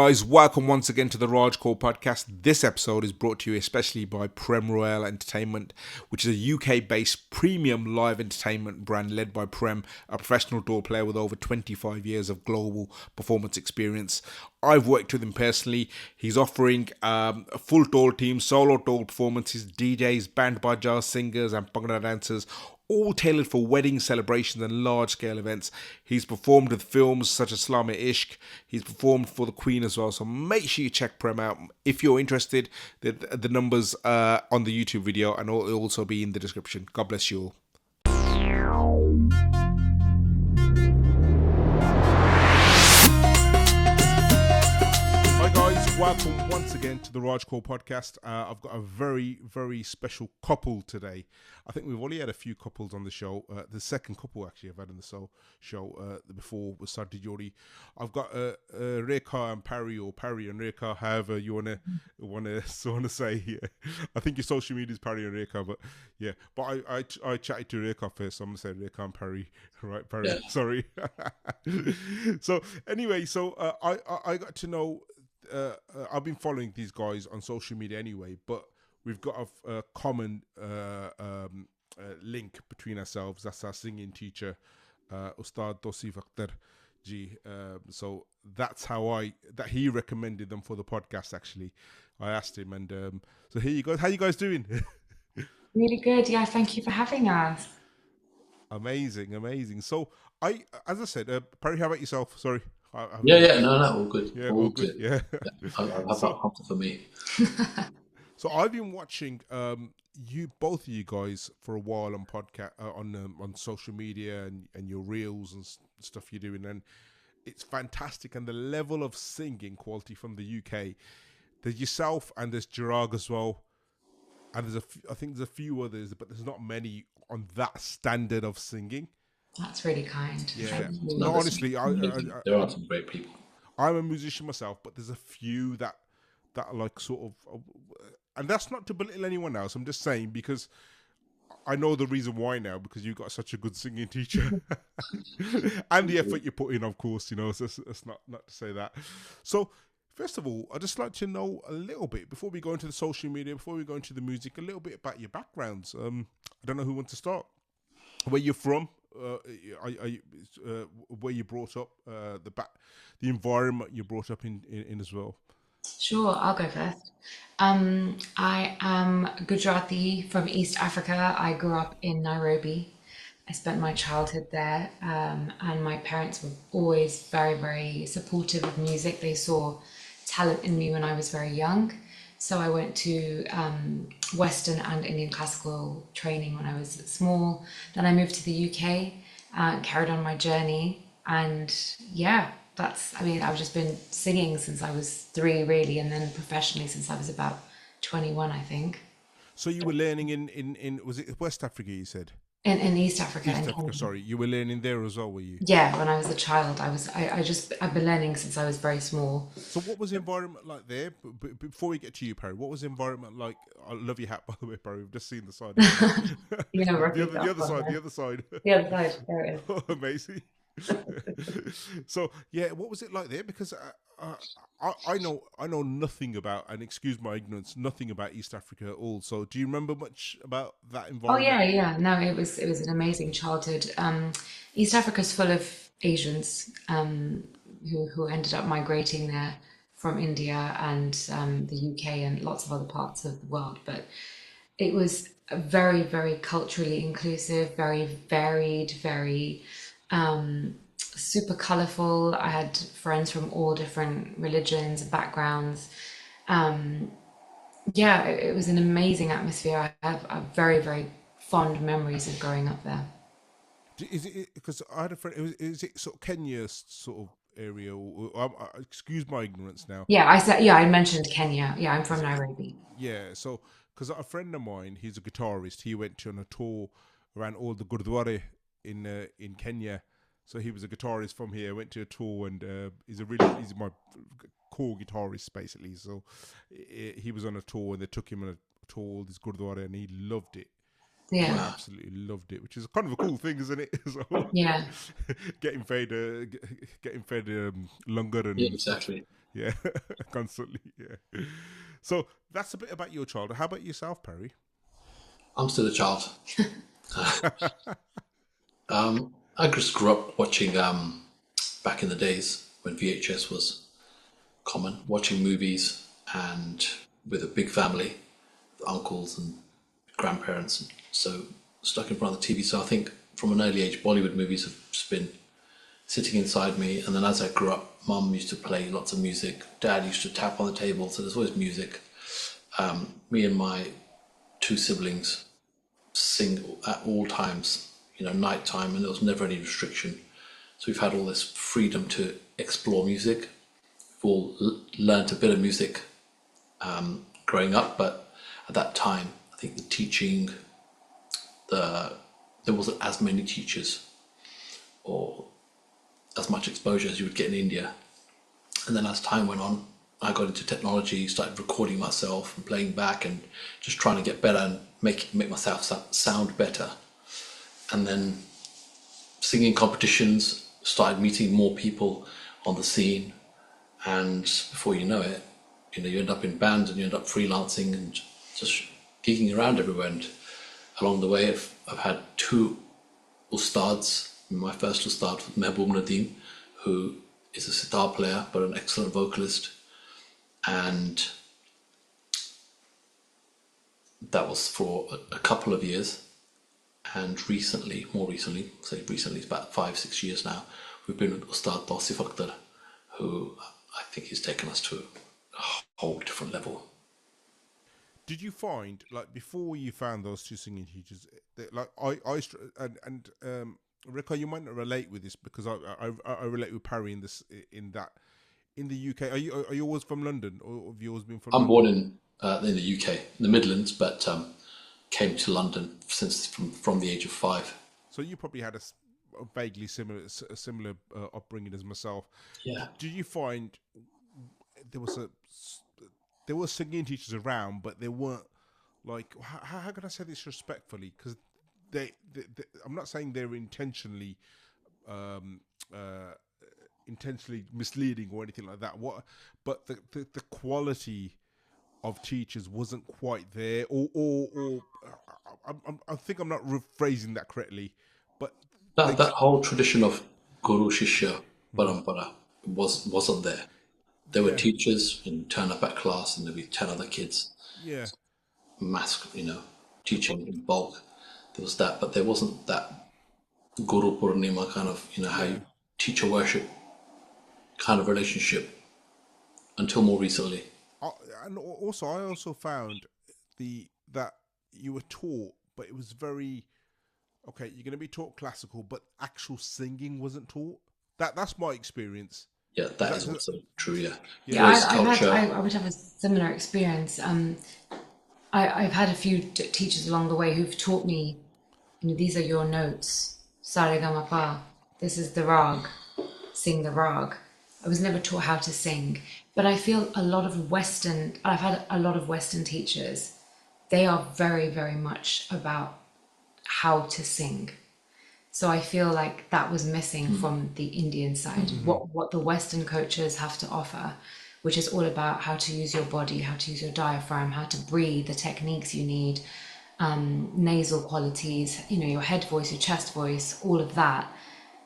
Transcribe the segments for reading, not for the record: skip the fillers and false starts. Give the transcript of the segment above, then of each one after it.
Guys, welcome once again to the Kaul podcast. This episode is brought to you especially by Prem Royal Entertainment, which is a UK-based premium live entertainment brand led by Prem, a professional door player with over 25 years of global performance experience. I've worked with him personally. He's offering a full door team, solo door performances, DJs, band baja, singers and bhangra dancers, all tailored for wedding celebrations and large-scale events. He's performed with films such as Salame Ishq. He's performed for the Queen as well. So make sure you check Prem out. If you're interested, the numbers on the YouTube video and it'll also be in the description. God bless you all. Hi guys, welcome once again to the Kaul podcast. I've got a very, very special couple today. I think we've only had a few couples on the show. The second couple actually I've had on the show before was Sardines. I've got Rekha and Parry, or Parry and Rekha, however you wanna say. Yeah. I think your social media is Parry and Rekha, but yeah. But I chatted to Rekha first, so I'm gonna say Rekha and Parry. Right, Parry. Yeah. Sorry. So anyway, I got to know. I've been following these guys on social media anyway, but we've got a common link between ourselves. That's our singing teacher, Ustad Tauseef Akhtar ji. So that's how he recommended them for the podcast. Actually, I asked him, and so here you go. How you guys doing? Really good. Yeah, thank you for having us. Amazing. So as I said, Parry, how about yourself? Sorry. All good. Yeah, all good. good. Yeah. I'll have that prompted for me. So I've been watching both of you guys for a while on podcast on social media and your reels and stuff you're doing, and it's fantastic. And the level of singing quality from the UK. There's yourself and there's Jirag as well, and I think there's a few others, but there's not many on that standard of singing. That's really kind. Yeah. No, honestly, there are some great people. I'm a musician myself, but there's a few that are like sort of, and that's not to belittle anyone else. I'm just saying because I know the reason why now, because you've got such a good singing teacher and the effort you put in, of course, so it's not to say that. So first of all, I'd just like to know a little bit, before we go into the social media, before we go into the music, a little bit about your backgrounds. I don't know who wants to start. Where you're from, where you brought up, the environment you brought up in as well. Sure, I'll go first. I am Gujarati from East Africa. I grew up in Nairobi. I spent my childhood there, and my parents were always very, very supportive of music. They saw talent in me when I was very young. So I went to Western and Indian classical training when I was small. Then I moved to the UK, carried on my journey. And yeah, I've just been singing since I was 3 really, and then professionally since I was about 21, I think. So you were learning in was it West Africa you said? In East Africa. East Africa, sorry. You were learning there as well, were you? Yeah, when I was a child, I've been learning since I was very small. So what was the environment like there? Before we get to you, Parry, what was the environment like? I love your hat, by the way, Parry. We've just seen the side. The other side. The other side, there it is. Amazing. So yeah, what was it like there? Because I know nothing about, and excuse my ignorance, nothing about East Africa at all. So do you remember much about that environment? Oh yeah. No, it was an amazing childhood. East Africa's full of Asians who ended up migrating there from India and the UK and lots of other parts of the world. But it was very, very culturally inclusive, very varied, very super colorful. I had friends from all different religions and backgrounds. Yeah, it was an amazing atmosphere. I have very, very fond memories of growing up there. Is it because I had a friend? Is it sort of Kenya sort of area? Excuse my ignorance now. Yeah, I mentioned Kenya. Yeah, I'm from Nairobi. Yeah, so because a friend of mine, he's a guitarist. He went on a tour around all the gurdwara in Kenya. So he was a guitarist from here. Went to a tour, and he's my core guitarist basically. So he was on a tour, and they took him on a tour, all this gurdwara, and he loved it. Yeah. Wow. Absolutely loved it, which is kind of a cool thing, isn't it? So, Yeah. getting fed longer Yeah, and stuff. exactly. Yeah, constantly. Yeah. So that's a bit about your childhood. How about yourself, Perry? I'm still a child. I just grew up watching back in the days when VHS was common, watching movies and with a big family, uncles and grandparents. So stuck in front of the TV. So I think from an early age, Bollywood movies have just been sitting inside me. And then as I grew up, Mum used to play lots of music. Dad used to tap on the table, so there's always music. Me and my two siblings sing at all times, night time, and there was never any restriction. So we've had all this freedom to explore music. We've all learned a bit of music growing up, but at that time, I think the teaching, there wasn't as many teachers or as much exposure as you would get in India. And then as time went on, I got into technology, started recording myself and playing back and just trying to get better and make myself sound better. And then singing competitions, started meeting more people on the scene. And before you know it, you end up in bands and you end up freelancing and just gigging around everywhere. And along the way, I've had two Ustads. My first Ustad was Mehboob Nadeem, who is a sitar player but an excellent vocalist. And that was for a couple of years. And more recently, it's about 5-6 years now, we've been with Ustad Tauseef Akhtar, who I think he's taken us to a whole different level. Did you find, like, before you found those two singing teachers, like and Rekha, you might not relate with this because I relate with Parry in the UK. Are you always from London, or have you always been from I'm London? born in the UK, in the Midlands, but came to London from the age of 5. So you probably had a vaguely similar upbringing as myself. Yeah. Did you find there were singing teachers around, but they weren't like, how can I say this respectfully? Because they I'm not saying they're intentionally misleading or anything like that. But the quality of teachers wasn't quite there, or I think I'm not rephrasing that correctly, but That whole tradition of Guru-Shishya parampara wasn't there. There were teachers and turn up at class and there'd be 10 other kids, yeah. teaching in bulk. There was that, but there wasn't that Guru Purnima kind of, how you teacher worship kind of relationship until more recently. And also, I also found that you were taught, but it was very okay. You're going to be taught classical, but actual singing wasn't taught. That's my experience. Yeah, that is also true. Yeah, I would have a similar experience. I've had a few teachers along the way who've taught me, these are your notes. Sa re ga ma pa. This is the rag. Sing the rag. I was never taught how to sing, but I feel I've had a lot of Western teachers. They are very, very much about how to sing. So I feel like that was missing from the Indian side. What the Western coaches have to offer, which is all about how to use your body, how to use your diaphragm, how to breathe, the techniques you need, nasal qualities, your head voice, your chest voice, all of that.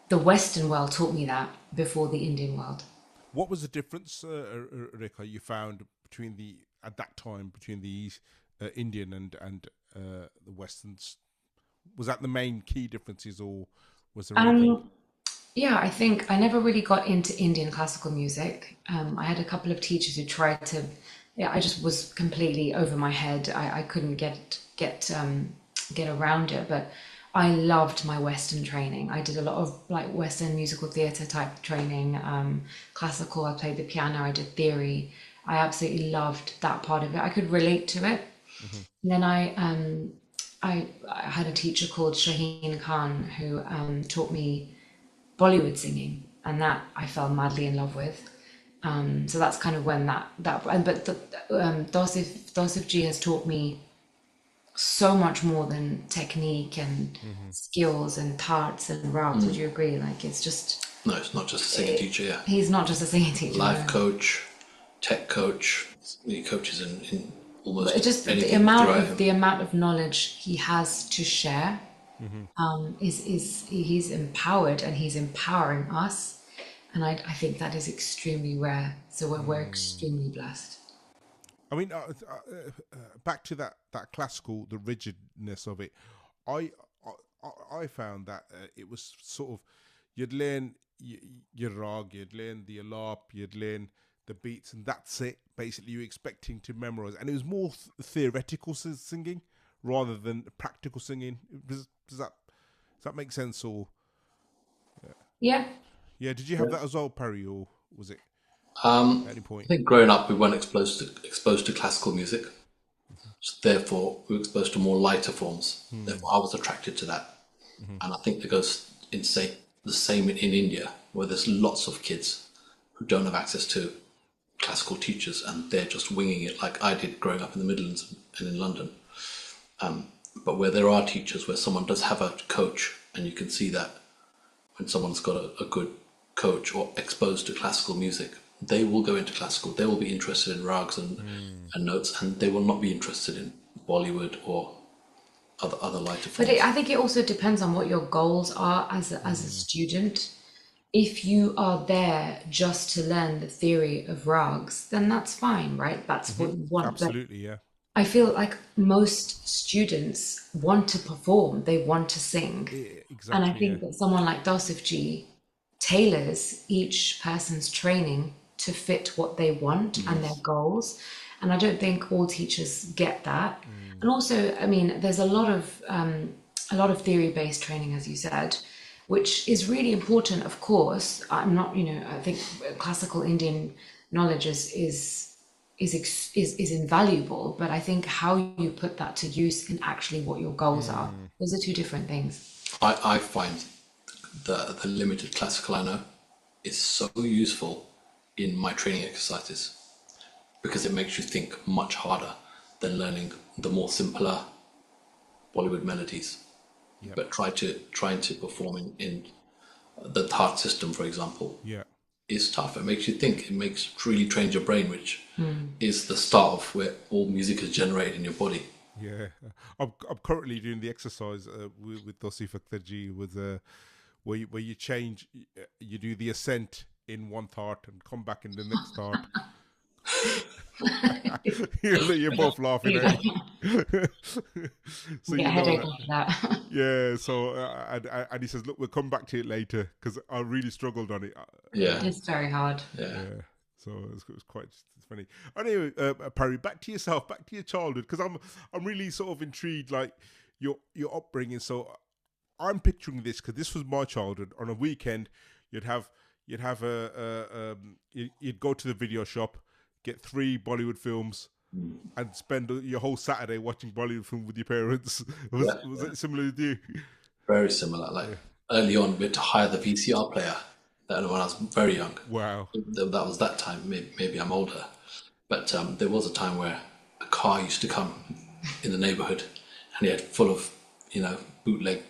The Western world taught me that before the Indian world. What was the difference, Rekha, you found between the Indian and the Westerns? Was that the main key differences, or was there anything? Yeah, I think I never really got into Indian classical music. I had a couple of teachers who tried to. Yeah, I just was completely over my head. I couldn't get around it. But I loved my Western training. I did a lot of like Western musical theatre type training, classical. I played the piano. I did theory. I absolutely loved that part of it. I could relate to it. And then I had a teacher called Shaheen Khan who taught me Bollywood singing, and that I fell madly in love with. So that's kind of when but Tauseef Ji has taught me so much more than technique and skills and tarts and rags. Would you agree? Like, it's just, No, it's not just a singing teacher. Yeah, he's not just a singing teacher. life No. coach, tech coach. He coaches in almost But just anything throughout him. the amount of knowledge he has to share is he's empowered and he's empowering us, and I think that is extremely rare. So we're extremely blessed. I mean, back to that classical, the rigidness of it. I I found that it was sort of you'd learn your rag, you'd learn the alap, you'd learn the beats, and that's it. Basically, you're expecting to memorize, and it was more theoretical singing rather than practical singing. Does that make sense? Or Yeah. yeah, did you have that as well, Parry, or was it Um, at any point? I think growing up, we weren't exposed to classical music, so therefore we were exposed to more lighter forms. Therefore, I was attracted to that, and I think it goes the same in India, where there's lots of kids who don't have access to classical teachers, and they're just winging it, like I did growing up in the Midlands and in London. But where there are teachers, where someone does have a coach, and you can see that when someone's got a good coach or exposed to classical music, they will go into classical. They will be interested in rags and notes, and they will not be interested in Bollywood or other lighter forms. But I think it also depends on what your goals are as a student. If you are there just to learn the theory of rags, then that's fine, right? That's what you want. But Absolutely, yeah. I feel like most students want to perform, they want to sing. Exactly. And I think that someone like Tauseef G tailors each person's training to fit what they want and their goals. And I don't think all teachers get that. And also, I mean, there's a lot of theory-based training, as you said, which is really important, of course. I'm not, I think classical Indian knowledge is invaluable, but I think how you put that to use in actually what your goals are, those are two different things. I find the limited classical I know is so useful in my training exercises, because it makes you think much harder than learning the more simpler Bollywood melodies. Yep. But trying to perform in the Thart system, for example, Yeah. is tough. It makes you think. It really trains your brain, which is the start of where all music is generated in your body. Yeah, I'm currently doing the exercise with Tauseef Akhtar with where you change, you do the ascent in one thought and come back in the next thought. You're both laughing at it. So Get a headache after that. Yeah. So and he says, "Look, we'll come back to it later because I really struggled on it." Yeah, It's very hard. yeah. So it was quite funny. Anyway, Parry, back to yourself, back to your childhood, because I'm really sort of intrigued, like your upbringing. So I'm picturing this because this was my childhood. On a weekend, you'd go to the video shop, get 3 Bollywood films, and spend your whole Saturday watching Bollywood film with your parents. Was it similar to you? Very similar. Like early on, we had to hire the VCR player. That when I was very young. Wow. That was that time. Maybe I'm older, but there was a time where a car used to come in the neighborhood, and it had full of bootleg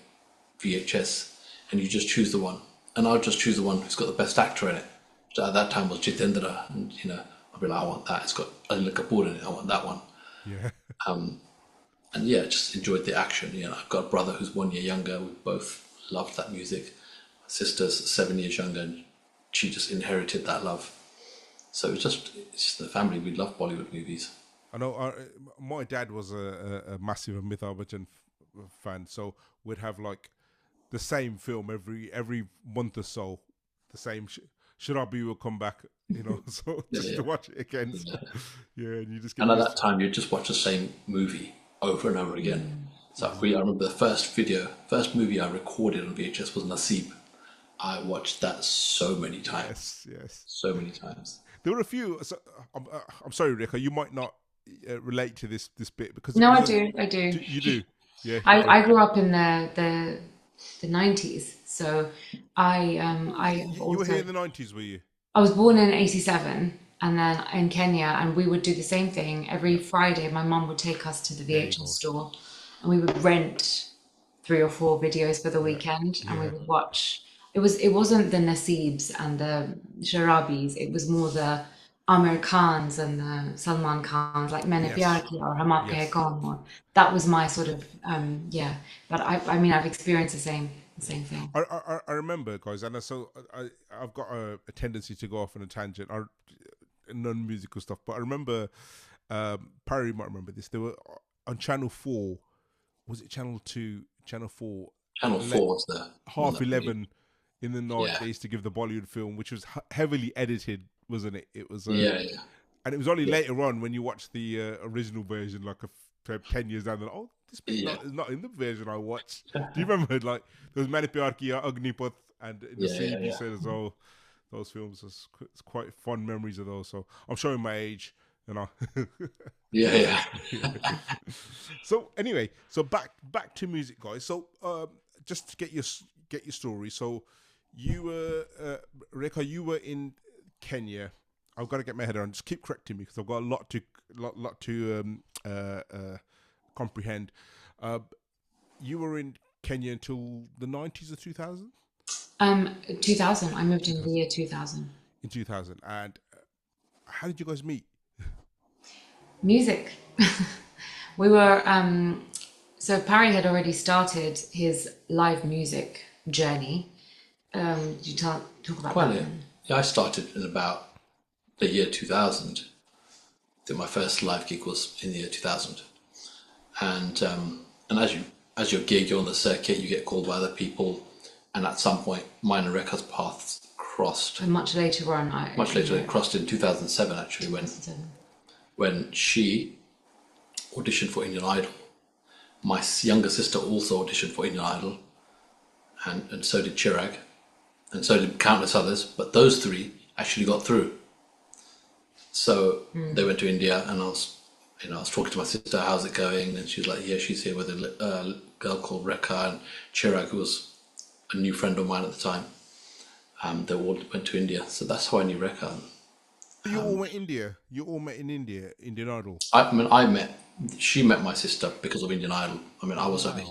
VHS, and you just choose the one. And I'll just choose the one who's got the best actor in it. So at that time was Jitendra, and I'll be like, I want that. It's got Anil Kapoor in it. I want that one. Yeah. And yeah, just enjoyed the action. I've got a brother who's 1 year younger. We both loved that music. My sister's 7 years younger, and she just inherited that love. So it's just the family. We love Bollywood movies. I know. My dad was a massive Amitabh Bachchan fan, so we'd have like the same film every month or so. The same. Sharabi will come back, so just to watch it again. So, and you just get. And at that time, you just watch the same movie over and over again. So I remember the first movie I recorded on VHS was Naseeb. I watched that so many times. Yes. So many times. There were a few. So, I'm sorry, Rekha, you might not relate to this bit because No, I do. You do, yeah. I grew up in the 90s, so I You were here in the 90s, were you? I was born in 87, and then in Kenya, and we would do the same thing every Friday. My mum would take us to the VHS store, and we would rent 3 or 4 videos for the weekend, and we Yeah. would watch. It wasn't the Nasibs and the Sharabis. It was more the Amir Khans and the Salman Khans, like Maine Pyar Yes. Kiya or Hum Aapke Hai Yes. Kaun. Or that was my sort of yeah. But I mean, I've experienced the same thing. I remember, guys, and I've got a tendency to go off on a tangent, non-musical stuff. But I remember, Parry might remember this. They were on Channel 4. Was it Channel 2? Channel 4. Channel 4 was the one Half that really, 11 in the night. yeah, They used to give the Bollywood film, which was heavily edited, wasn't it? It was, yeah, yeah, and it was only yeah, later on when you watch the original version, like 10 years down the line. Oh, this bit yeah, not in the version I watched. Do you remember? Like there was Maine Pyar Kiya, Agnipath, and in the yeah, sea, yeah, you yeah. said as well. Those films, it's quite fond memories of those. So I'm showing my age, you know. Yeah, So anyway, so back to music, guys. So just to get your story. So you were Rekha, you were in Kenya. I've got to get my head around. Just keep correcting me because I've got a lot to comprehend. Uh, you were in Kenya until the 90s or 2000? 2000. I moved in the 2000. year 2000. In 2000. And how did you guys meet? Music. We were so Parry had already started his live music journey. Did you talk about Well, that yeah. then? Yeah, I started in about the year 2000. I think my first live gig was in the year 2000. And as your gig, you're on the circuit, you get called by other people, and at some point, mine and Rekha's paths crossed. And much later on, Much later, it crossed in 2007, actually, when she auditioned for Indian Idol. My younger sister also auditioned for Indian Idol, and so did Chirag, and so did countless others. But those three actually got through. So they went to India, and I was talking to my sister, how's it going? And she was like, yeah, she's here with a girl called Rekha and Chirag, who was a new friend of mine at the time. They all went to India, so that's how I knew Rekha. You all met India. You all met in India, Indian Idol. She met my sister because of Indian Idol. I mean, I was Wow. in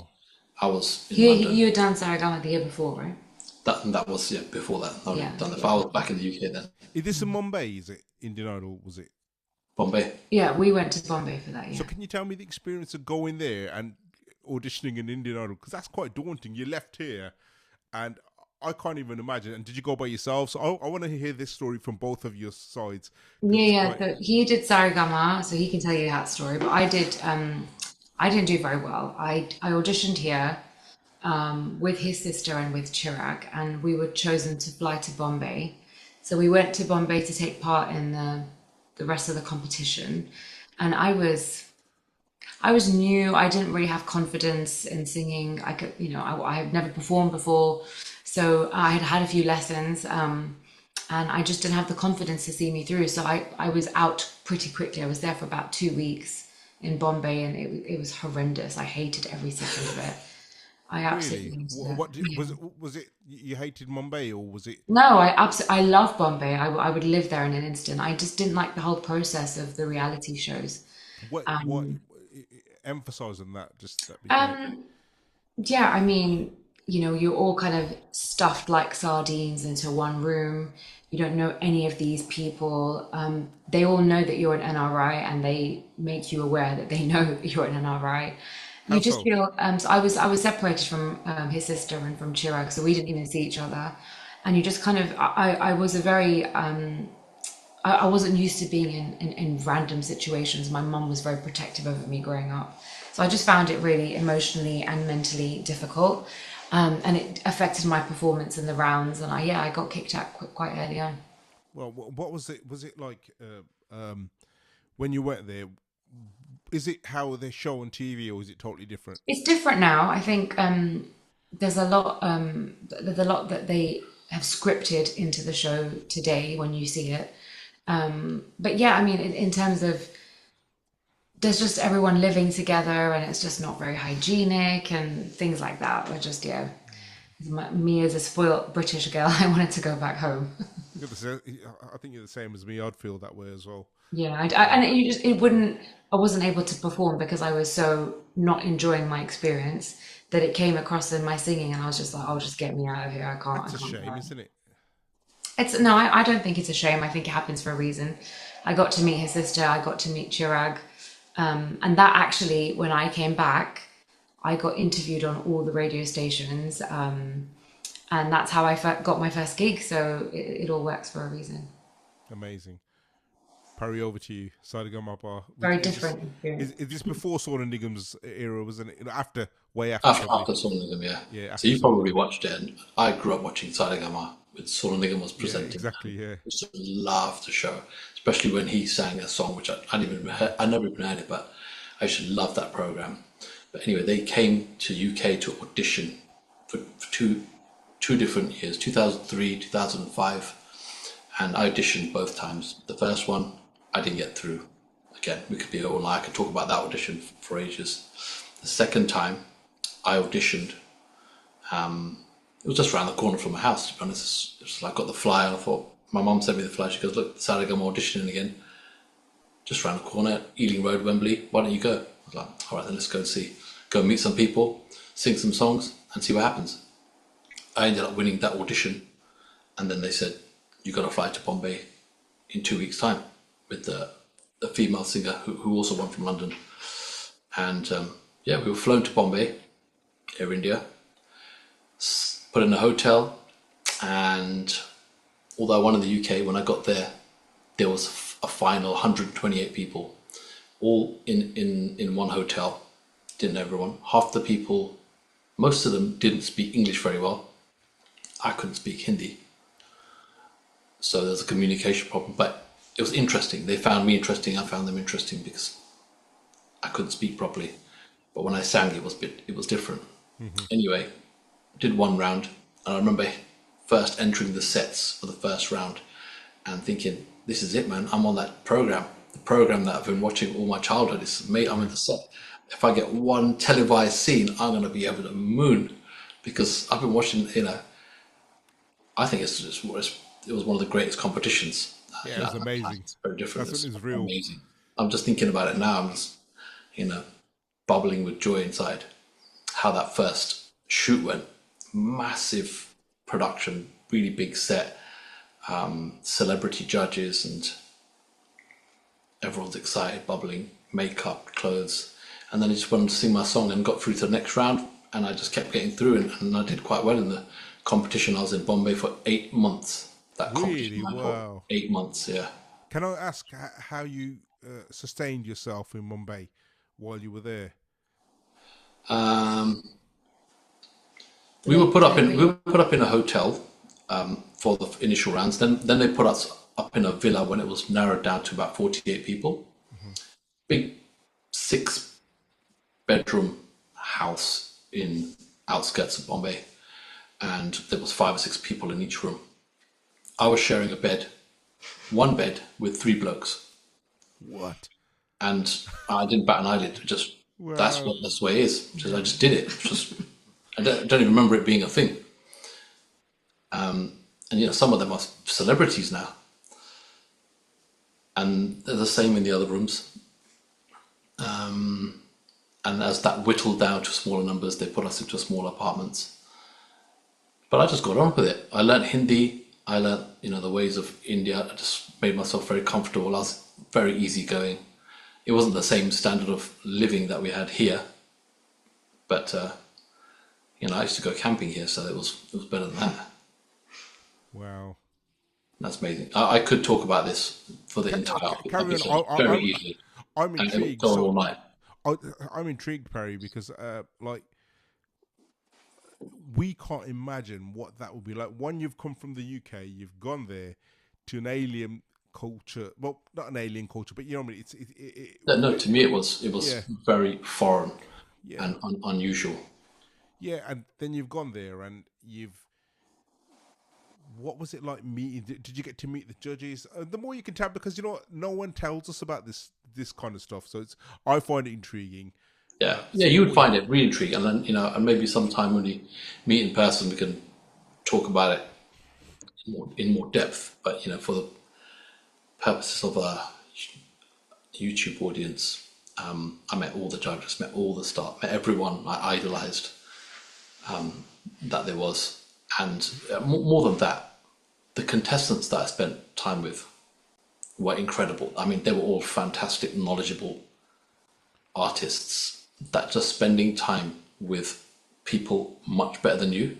London. You had done Saragama the year before, right? That was, yeah, before that. I Yeah, had done that. If yeah. I was back in the UK then. Is this in Mumbai? Is it Indian Idol? Was it? Bombay. Yeah, we went to Bombay for that, So yeah. can you tell me the experience of going there and auditioning in Indian Idol? Because that's quite daunting. You left here, and I can't even imagine. And did you go by yourself? So I want to hear this story from both of your sides because Yeah, it's yeah. quite. So he did Saragama, so he can tell you that story. But I didn't do very well. I auditioned here with his sister and with Chirag, and we were chosen to fly to Bombay. So we went to Bombay to take part in the rest of the competition, and I was new. I didn't really have confidence in singing. I could, I had never performed before, so I had had a few lessons, and I just didn't have the confidence to see me through. So I was out pretty quickly. I was there for about 2 weeks in Bombay, and it was horrendous. I hated every second of it. I Really? absolutely hated it. What Yeah. was it? You hated Mumbai, or was it? No, I love Bombay. I would live there in an instant. I just didn't like the whole process of the reality shows. What emphasize on that? Just that'd be great. Um, Yeah, I mean, you're all kind of stuffed like sardines into one room. You don't know any of these people. They all know that you're an NRI and they make you aware that they know that you're an NRI. How You just so? feel, so I was separated from his sister and from Chirag, so we didn't even see each other. And you just kind of, I was a very, I wasn't used to being in random situations. My mum was very protective over me growing up. So I just found it really emotionally and mentally difficult. And it affected my performance in the rounds. And I got kicked out quite early on. Well, what was it? Was it like when you went there? Is it how they show on TV, or is it totally different? It's different now. I think there's a lot that they have scripted into the show today when you see it. But yeah, I mean, in terms of there's just everyone living together and it's just not very hygienic and things like that. Or just, yeah, me as a spoiled British girl, I wanted to go back home. I think you're the same as me. I'd feel that way as well. Yeah, and you just it wouldn't. I wasn't able to perform because I was so not enjoying my experience that it came across in my singing, and I was just like, "Oh, just get me out of here. I can't. That's I a can't shame, bear it." isn't it? It's no, I don't think it's a shame. I think it happens for a reason. I got to meet his sister. I got to meet Chirag, and that actually, when I came back, I got interviewed on all the radio stations, and that's how I got my first gig. So it all works for a reason. Amazing. Parry, over to you. Sarigama Bar. Very Is this different experience. is this before Saul and Nigham's era, wasn't it? After, way after, probably. After Soul and Nigam, yeah. Yeah, So after you Saul and probably Nigham. watched it, and I grew up watching Saregama with Soul and Nigam was Yeah, presenting. exactly. Yeah, I used to love the show, especially when he sang a song which I didn't even heard, I never even heard it, but I used to love that program. But anyway, they came to UK to audition for two different years, 2003, 2005, and I auditioned both times. The first one, I didn't get through. Again, we could be all night. I could talk about that audition for ages. The second time, I auditioned. It was just around the corner from my house, to be honest. It's like I got the flyer. I thought, my mum sent me the flyer. She goes, "Look, Saturday I'm auditioning again. Just around the corner, Ealing Road, Wembley. Why don't you go?" I was like, "All right, then let's go and see. Go and meet some people, sing some songs, and see what happens." I ended up winning that audition. And then they said, "You got to fly to Bombay in 2 weeks' time with the female singer who also won from London." And yeah, we were flown to Bombay, Air India, put in a hotel. And although I won in the UK, when I got there was a final 128 people, all in one hotel. Didn't know everyone. Half the people, most of them didn't speak English very well. I couldn't speak Hindi. So there was a communication problem, but it was interesting. They found me interesting. I found them interesting because I couldn't speak properly. But when I sang, it was different. Anyway, did one round, and I remember first entering the sets for the first round and thinking, "This is it, man. I'm on that program. The program that I've been watching all my childhood is mate. I'm in the set. If I get one televised scene, I'm going to be able to moon because I've been watching. I think it was one of the greatest competitions. yeah, it was At that time. amazing. It's very different. That's when It's it's real. amazing. I'm just thinking about it now. I'm just, you know, bubbling with joy inside. How that first shoot went. Massive production, really big set, celebrity judges, and everyone's excited, bubbling, makeup, clothes. And then I just wanted to sing my song and got through to the next round. And I just kept getting through, and I did quite well in the competition. I was in Bombay for 8 months. That competition Really, ran for wow. 8 months, yeah. Can I ask how you sustained yourself in Mumbai while you were there? Um, Do they we put were put up in a hotel for the initial rounds. Then they put us up in a villa when it was narrowed down to about 48 people. Hmm. Big 6 bedroom house in outskirts of Bombay, and there was 5 or 6 people in each room. I was sharing one bed with 3 blokes, What? and I didn't bat an eyelid. Just Wow. that's the way it is. I just did it. Just I don't even remember it being a thing. And some of them are celebrities now, and they're the same in the other rooms. And as that whittled down to smaller numbers, they put us into smaller apartments. But I just got on with it. I learnt Hindi. I learnt, the ways of India. I just made myself very comfortable. I was very easygoing. It wasn't the same standard of living that we had here, but I used to go camping here, so it was better than that. Wow. That's amazing. I could talk about this for the entire Carry on. episode very easily, I'm and it would intrigued. go on So all night. I'm intrigued, Perry, because like we can't imagine what that would be like. One, you've come from the UK, you've gone there to an alien culture. Well, not an alien culture, but you know what I mean. No, to me it was Yeah, very foreign yeah, and unusual. yeah. And then you've gone there, and you've. What was it like meeting? Did you get to meet the judges? The more you can tell, because no one tells us about this kind of stuff. So I find it intriguing. Yeah, So you the would more you, find it really intriguing, and then and maybe sometime when we meet in person, we can talk about it in more depth. But for the purposes of YouTube audience. I met all the judges, met all the staff, met everyone I idolised that there was. And more than that, the contestants that I spent time with were incredible. I mean, they were all fantastic, knowledgeable artists that just spending time with people much better than you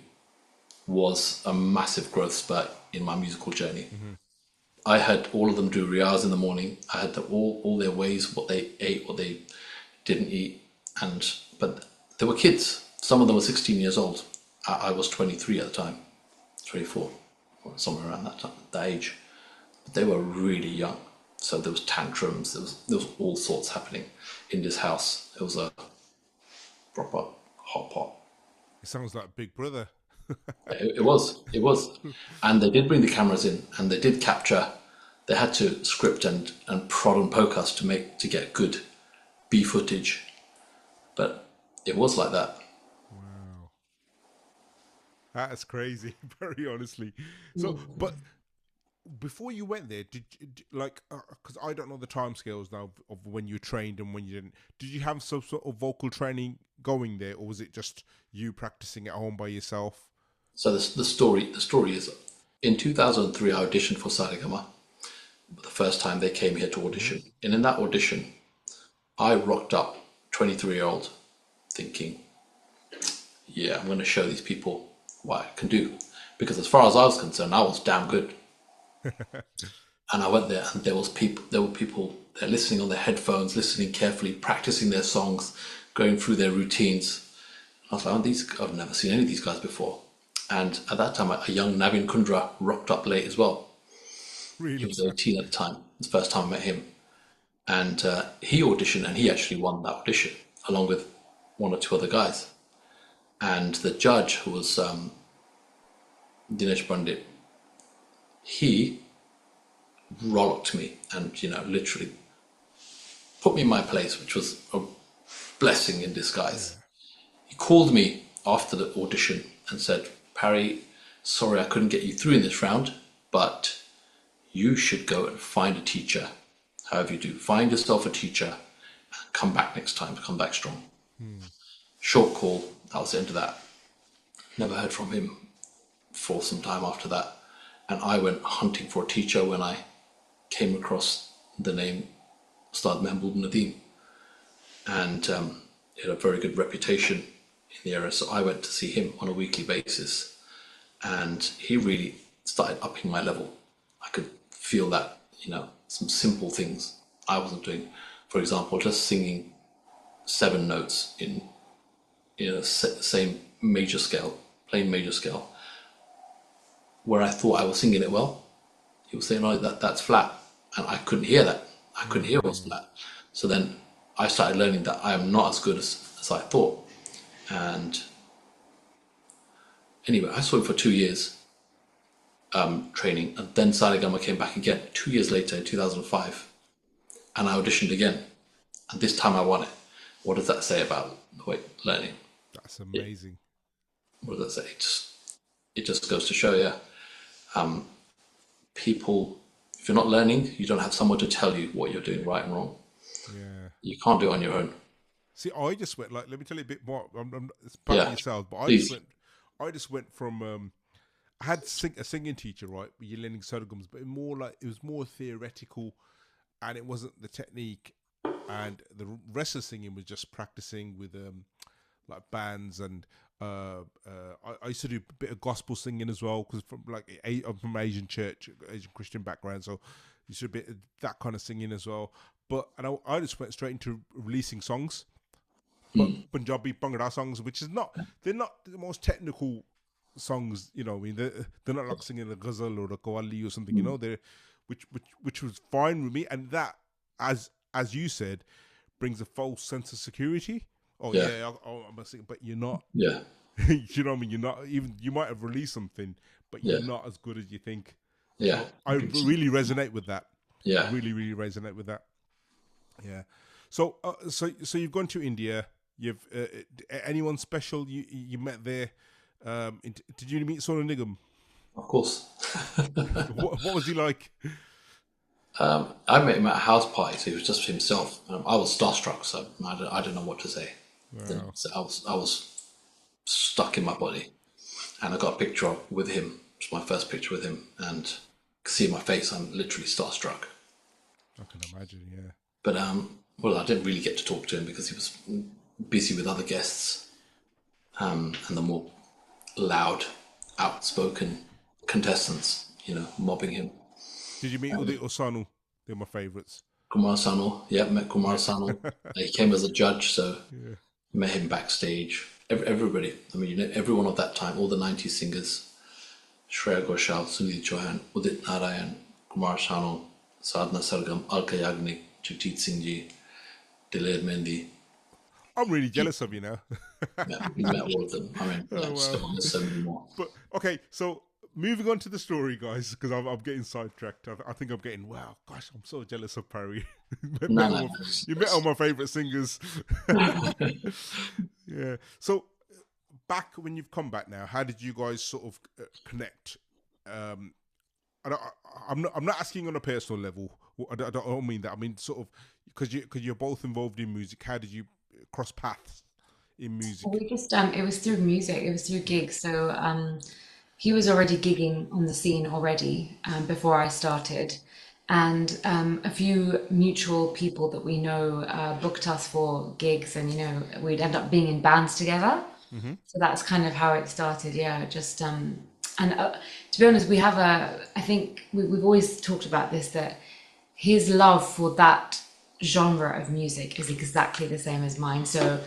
was a massive growth spurt in my musical journey. I had all of them do Riyaz in the morning. I had all their ways, what they ate, what they didn't eat, but they were kids. Some of them were 16 years old. I was 23 at the time, 24, or somewhere around that age. But they were really young. So there was tantrums. There was all sorts happening in this house. It was a proper hot pot. It sounds like Big Brother. It was, and they did bring the cameras in, and they did capture. They had to script and prod and poke us to get good B footage, but it was like that. Wow, that's crazy. Very honestly. So, but before you went there, did you, like, because I don't know the timescales now of when you trained and when you didn't. Did you have some sort of vocal training going there, or was it just you practicing at home by yourself? So the story is, in 2003 I auditioned for Saregama, the first time they came here to audition, and in that audition I rocked up, 23-year-old, thinking, yeah, I'm going to show these people what I can do, because as far as I was concerned, I was damn good. And I went there, and there were people there listening on their headphones, listening carefully, practicing their songs, going through their routines. I was like, I've never seen any of these guys before. And at that time, a young Navin Kundra rocked up late as well. Really? He was 18 at the time. It's the first time I met him. And he auditioned, and he actually won that audition, along with one or two other guys. And the judge, who was Dinesh Pandit, he rollicked me and, literally put me in my place, which was a blessing in disguise. He called me after the audition and said, Parry, sorry I couldn't get you through in this round, but you should go and find a teacher. However you do, find yourself a teacher and come back next time, come back strong. Short call, that was the end of that. Never heard from him for some time after that. And I went hunting for a teacher when I came across the name Ustad Mahbub Nadeem. And he had a very good reputation in the area. So I went to see him on a weekly basis. And he really started upping my level. I could feel that, some simple things I wasn't doing. For example, just singing 7 notes in a same major scale, plain major scale, where I thought I was singing it well. He was saying, "Oh, that's flat," and I couldn't hear that. I couldn't hear it was flat. So then I started learning that I am not as good as I thought. And anyway, I saw him for 2 years training, and then Saregama came back again 2 years later in 2005, and I auditioned again, and this time I won it. What does that say about learning? That's amazing. What does that say? It just goes to show, people, if you're not learning, you don't have someone to tell you what you're doing right and wrong. Yeah. You can't do it on your own. See, I just went, let me tell you a bit more. It's part of yourself, but I just went from, I had a singing teacher, right? Where you're learning sargams, but it was more theoretical, and it wasn't the technique. And the rest of the singing was just practicing with like bands, and I used to do a bit of gospel singing as well, because I'm from Asian church, Asian Christian background, so you should be that kind of singing as well. But I just went straight into releasing songs, but Punjabi Bhangra songs, which they're not the most technical songs, I mean, they're not like singing a ghazal or a qawwali or something, they're which was fine with me, and that, as you said, brings a false sense of security. I'm a singer, but you're not. Yeah. You know what I mean? You're not even. You might have released something, but you're not as good as you think. Yeah. So I really resonate with that. Yeah. I really, really resonate with that. Yeah. So, so you've gone to India. You've anyone special you met there? Did you meet Sonu Nigam? Of course. What was he like? I met him at a house party, so he was just himself. I was starstruck, so I don't know what to say. Wow. So I was stuck in my body, and I got a picture with him. It's my first picture with him, and you can see my face. I'm literally starstruck. I can imagine, yeah. But well, I didn't really get to talk to him because he was busy with other guests, and the more loud, outspoken contestants, mobbing him. Did you meet Uday Osanu? They're my favourites. Kumar Sanu, yeah, met Kumar Sanu. He came as a judge, so Yeah. met him backstage. Everybody, I mean, everyone of that time, all the 90s singers, Shreya Ghoshal, Sunil Chauhan, Udit Narayan, Kumar Sanu, Sadhna Sargam, Alka Yagnik, Jagjeet Singh Ji, Diler Mendi. I'm really jealous of you now. Yeah, we met all of them. I mean, Oh, wow. there's so many more. But okay, so moving on to the story, guys, because I'm getting sidetracked. I think I'm getting, wow, gosh, I'm so jealous of Parry. No. You met all my favourite singers. Yeah. So back when you've come back now, how did you guys sort of connect? Um, I'm not asking on a personal level. I don't mean that. I mean sort of because you're both involved in music. How did you cross paths in music? We just it was through music, it was through gigs. So he was already gigging on the scene already before I started. And a few mutual people that we know booked us for gigs, and we'd end up being in bands together. Hmm. So that's kind of how it started. Yeah, just and to be honest, we have I think we've always talked about this, that his love for that genre of music is exactly the same as mine. So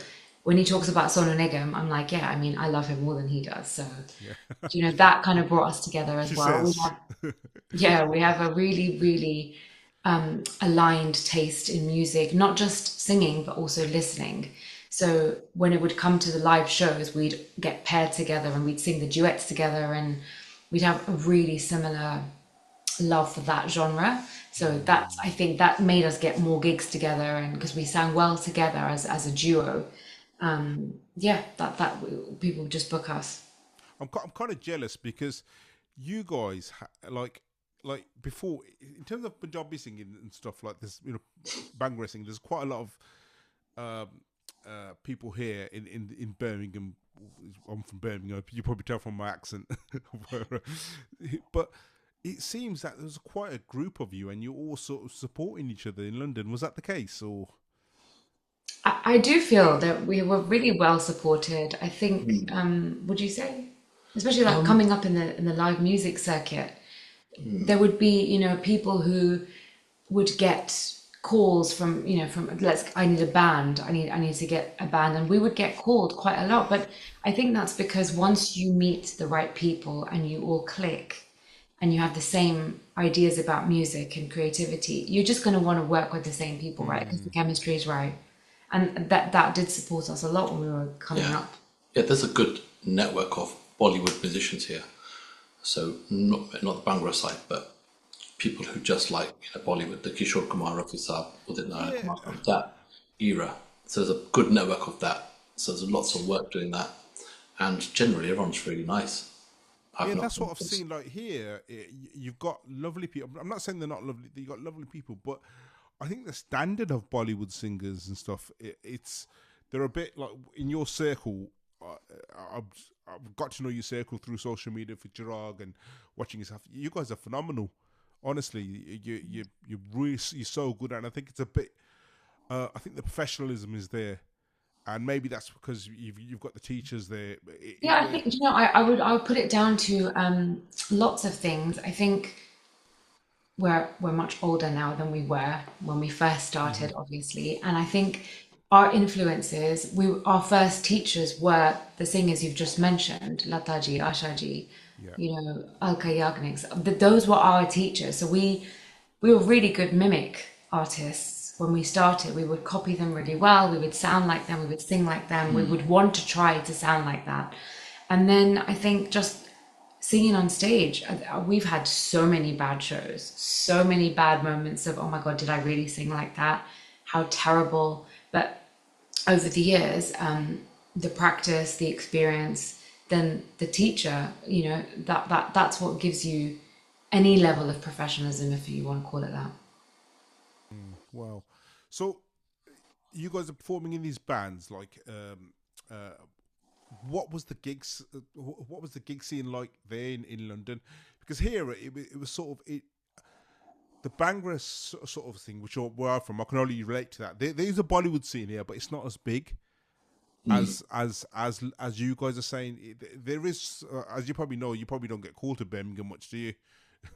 when he talks about Sonu Nigam, I'm like, yeah, I mean, I love him more than he does. So, Yeah. that kind of brought us together as She well. says. We have a really, really aligned taste in music, not just singing, but also listening. So when it would come to the live shows, we'd get paired together and we'd sing the duets together, and we'd have a really similar love for that genre. So I think that made us get more gigs together, and because we sang well together as a duo, yeah, people just book us. I'm kind of jealous because you guys like before in terms of Punjabi singing and stuff like this, Bhangra singing. There's quite a lot of um, people here in Birmingham. I'm from Birmingham. You probably tell from my accent, but it seems that there's quite a group of you, and you're all sort of supporting each other in London. Was that the case, or? I do feel that we were really well supported. I think, would you say, especially like coming up in the live music circuit, there would be people who would get calls from I need a band, I need to get a band, and we would get called quite a lot. But I think that's because once you meet the right people and you all click and you have the same ideas about music and creativity, you're just going to want to work with the same people, right? Because the chemistry is right. And that did support us a lot when we were coming Yeah. up. Yeah, there's a good network of Bollywood musicians here. So not the Bhangra side, but people who just like Bollywood, the Kishore Kumar, Rafi Saab, Udit Narayan Yeah, Kumar, from that era. So there's a good network of that. So there's lots of work doing that. And generally everyone's really nice. I've yeah, not that's come what I've across. seen. Like here, you've got lovely people. I'm not saying they're not lovely. You got lovely people, but I think the standard of Bollywood singers and stuff, they're a bit like in your circle. Uh, I've, I've got to know your circle through social media for Chirag and watching yourself. You guys are phenomenal. Honestly, you're really you're so good, and I think it's a bit. I think the professionalism is there, and maybe that's because you've got the teachers there. Yeah, I think I would put it down to lots of things. I think we're much older now than we were when we first Mhm. started, obviously. And I think our influences, our first teachers were the singers you've just mentioned, Lataji, Ashaji, Yeah. Alka Yagniks. Those were our teachers. So we were really good mimic artists when we started. We would copy them really well. We would sound like them. We would sing like them. We would want to try to sound like that. And then I think just singing on stage, we've had so many bad shows, so many bad moments of, oh my God, did I really sing like that? How terrible. But over the years, the practice, the experience, then the teacher, that's what gives you any level of professionalism, if you want to call it that. Wow. So you guys are performing in these bands. Like, what was the gigs? What was the gig scene like there in London? Because here it was sort of the Bhangra sort of thing, which where I'm from. I can only relate to that. There's a Bollywood scene here, but it's not as big as you guys are saying. There is, as you probably know, you probably don't get called to Birmingham much, do you?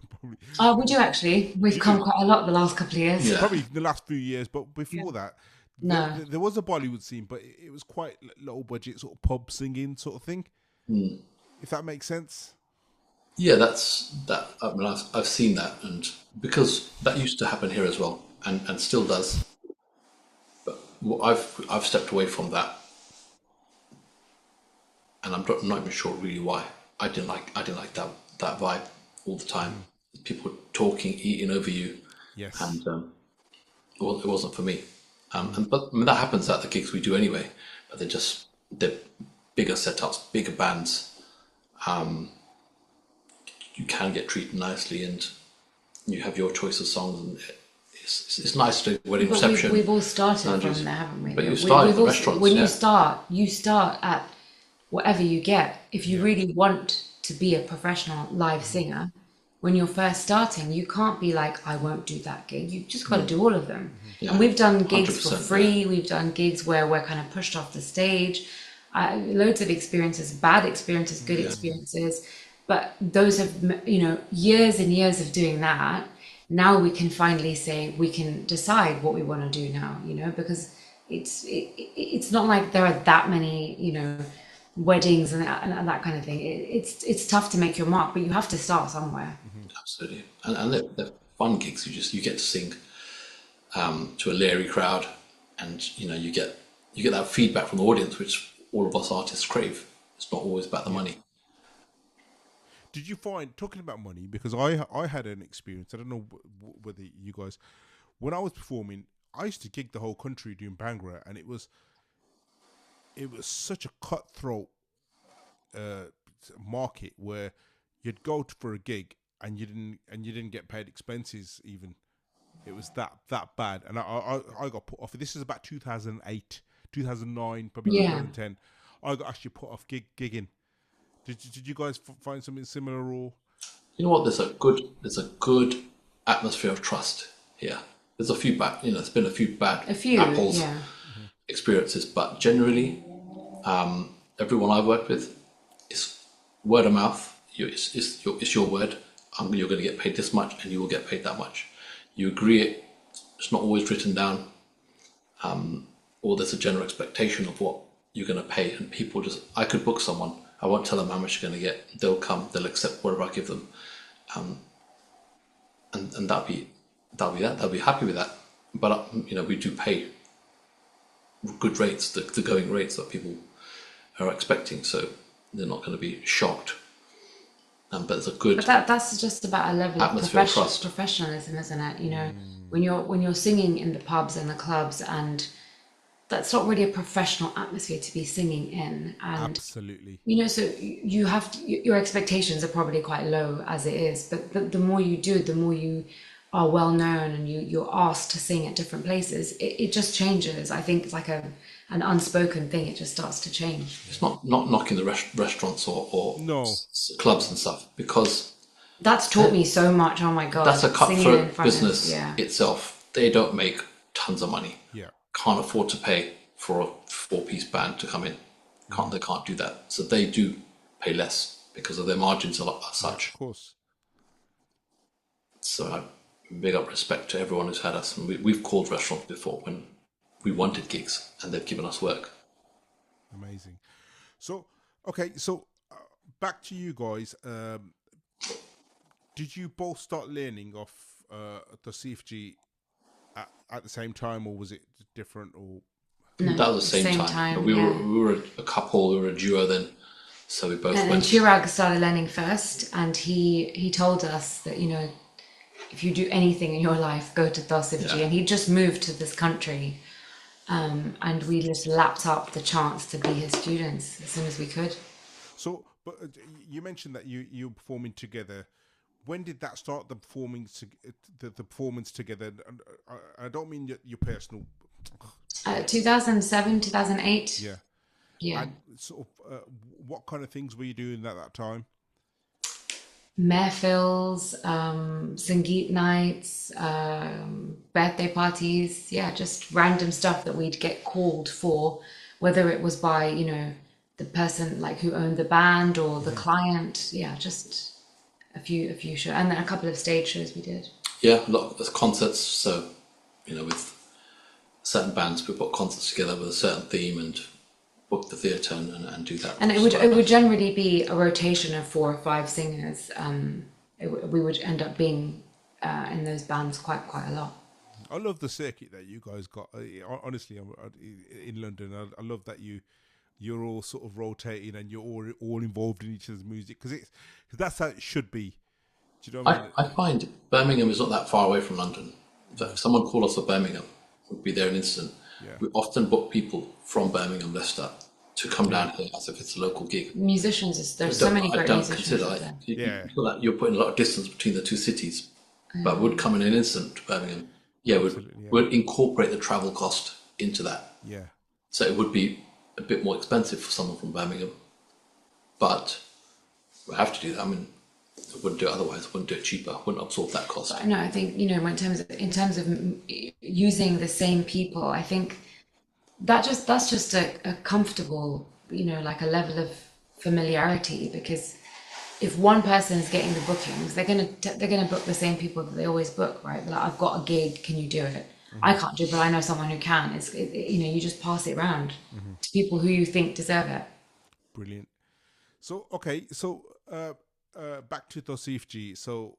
Probably. Oh, we do actually. We've come quite a lot the last couple of years. Yeah. Probably the last few years, but before that, No. there was a Bollywood scene, but it was quite low budget, sort of pub singing sort of thing. If that makes sense. Yeah, that's that. I mean, I've seen that, and because that used to happen here as well, and still does. But I've stepped away from that, and I'm not even sure really why. I didn't like that vibe all the time. People talking, eating over you. Yes. And it wasn't for me. But I mean, that happens at the gigs we do anyway. But they're bigger setups, bigger bands. You can get treated nicely, and you have your choice of songs. And it's nice to do wedding reception. We've all started from there, haven't we? But you start at the restaurants. When you start at whatever you get. If you really want to be a professional live singer, when you're first starting, you can't be like, I won't do that gig. You just got to do all of them. Yeah. And we've done gigs for 100%, free. yeah. We've done gigs where we're kind of pushed off the stage. Loads of experiences, bad experiences, good experiences. But those have, years and years of doing that. Now we can finally say, we can decide what we want to do now, because it's not like there are that many, weddings and that kind of thing. It's tough to make your mark, but you have to start somewhere. Absolutely, and they're fun gigs. You get to sing to a leery crowd, and you get that feedback from the audience, which all of us artists crave. It's not always about the money. Did you find, talking about money, because I had an experience, I don't know whether you guys, when I was performing, I used to gig the whole country doing Bhangra, and it was such a cutthroat market where you'd go for a gig and you didn't get paid expenses even. It was that bad, and I got put off. This is about 2008, 2009, probably 2010. I got actually put off gigging. Did you guys find something similar, or? You know what? There's a good atmosphere of trust here. There's a few bad, there's been a few bad apples experiences, but generally, everyone I've worked with is word of mouth. It's your word. You're going to get paid this much, and you will get paid that much. You agree it. It's not always written down, or there's a general expectation of what you're going to pay, and people I could book someone. I won't tell them how much you're going to get. They'll come. They'll accept whatever I give them, and that'll be that. They'll be happy with that. But we do pay good rates, the going rates that people are expecting. So they're not going to be shocked. But it's a good. But that's just about a level of professionalism, isn't it? When you're singing in the pubs and the clubs, and that's not really a professional atmosphere to be singing in. And absolutely. So you have your expectations are probably quite low as it is. But the more you do, the more you are well known, and you're asked to sing at different places. It just changes. I think it's like an unspoken thing. It just starts to change. It's not knocking the restaurants or no clubs and stuff, because that's taught me so much. Oh my god, that's a cutthroat business itself. They don't make tons of money. Yeah, can't afford to pay for a 4-piece band to come in. They can't do that. So they do pay less because of their margins are such. Of course. So I big up respect to everyone who's had us. And we've called restaurants before when we wanted gigs, and they've given us work. Amazing. So, okay, back to you guys. Did you both start learning off Tauseef Ji at the same time, or was it different? Or no, that was the same time. We were a couple. We were a duo then, so we both went. And Chirag started learning first, and he told us that if you do anything in your life, go to Tauseef Ji. And he just moved to this country, and we just lapped up the chance to be his students as soon as we could. So, but you mentioned that you were performing together. when did that start? The performance together. And I don't mean your personal. 2007, 2008. Yeah. Yeah. And sort of, what kind of things were you doing at that time? Mehfils, Sangeet nights, birthday parties. Yeah, just random stuff that we'd get called for, whether it was by, you know, the person like who owned the band or the client. Yeah, just a few shows, and then a couple of stage shows we did. Yeah, a lot of concerts. So, you know, with certain bands, we put concerts together with a certain theme and book the theatre and do that. And it would generally be a rotation of 4 or 5 singers. We would end up being in those bands quite a lot. I love the circuit that you guys got. Honestly, in London, I love that you're all sort of rotating and you're all involved in each other's music, because that's how it should be. Do you know what I mean? I find Birmingham is not that far away from London. So if someone called us for Birmingham, we'd be there in an instant. Yeah. We often book people from Birmingham, Leicester, to come down here as if it's a local gig. Musicians, there's so many great musicians. You're putting a lot of distance between the two cities, but would come in an instant to Birmingham. Yeah, would incorporate the travel cost into that. Yeah. So it would be a bit more expensive for someone from Birmingham, but we have to do that. I mean, I wouldn't do it otherwise. I wouldn't do it cheaper. I wouldn't absorb that cost. No, I think, you know, in terms of using the same people, I think that's just a comfortable, you know, like a level of familiarity, because if one person is getting the bookings, they're gonna book the same people that they always book, right? Like, I've got a gig, can you do it? I can't do it, but I know someone who can. You know, you just pass it around to people who you think deserve it. Brilliant. So okay, so back to Tauseef G. So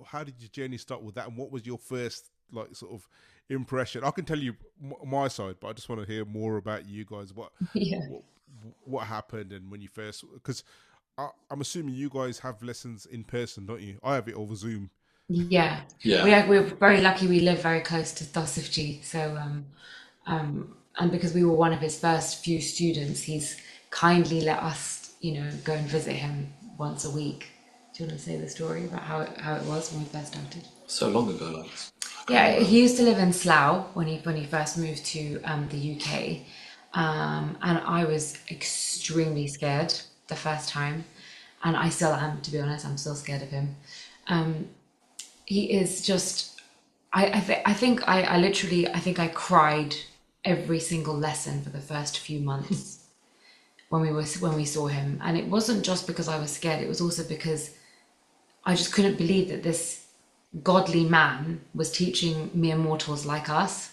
how did your journey start with that, and what was your first like sort of impression? I can tell you my side, but I just want to hear more about you guys. What happened, and when you first, because I'm assuming you guys have lessons in person, don't you? I have it over Zoom. Yeah. We're very lucky. We live very close to Tauseef G. So, and because we were one of his first few students, he's kindly let us, you know, go and visit him once a week. Do you want to say the story about how it was when we first started? So long ago, like. Yeah, he used to live in Slough when he first moved to the UK, and I was extremely scared the first time, and I still am, to be honest. I'm still scared of him. He is just, I think I cried every single lesson for the first few months when we saw him, and it wasn't just because I was scared. It was also because I just couldn't believe that this godly man was teaching mere mortals like us.